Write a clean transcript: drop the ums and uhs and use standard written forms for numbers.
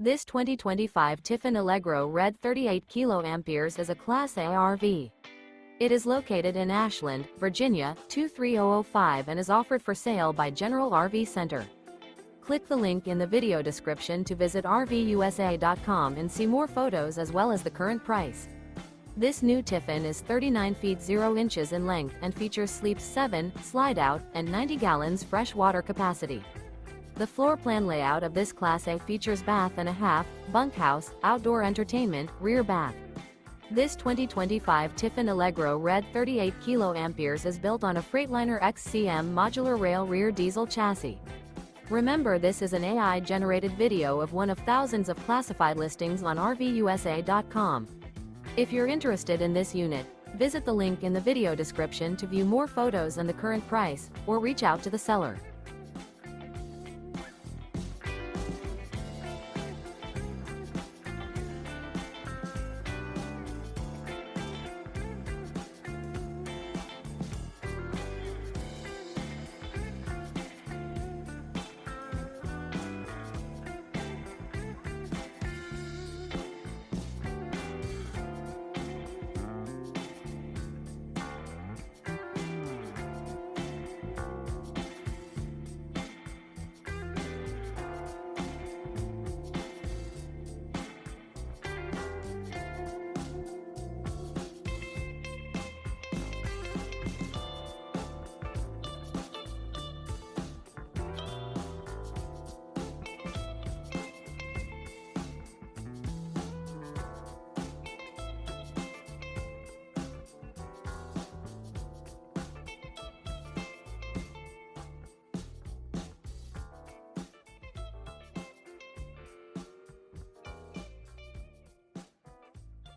This 2025 Tiffin Allegro Red 38 kA is a Class A RV. It is located in Ashland, Virginia, 23005 and is offered for sale by General RV Center. Click the link in the video description to visit RVUSA.com and see more photos as well as the current price. This new Tiffin is 39 feet 0 inches in length and features sleeps 7, slide-out, and 90 gallons fresh water capacity. The floor plan layout of this Class A features bath and a half, bunkhouse, outdoor entertainment, rear bath. This 2025 Tiffin Allegro Red 38 kA is built on a Freightliner XCM modular rail rear diesel chassis. Remember, this is an AI-generated video of one of thousands of classified listings on RVUSA.com. If you're interested in this unit, visit the link in the video description to view more photos and the current price, or reach out to the seller.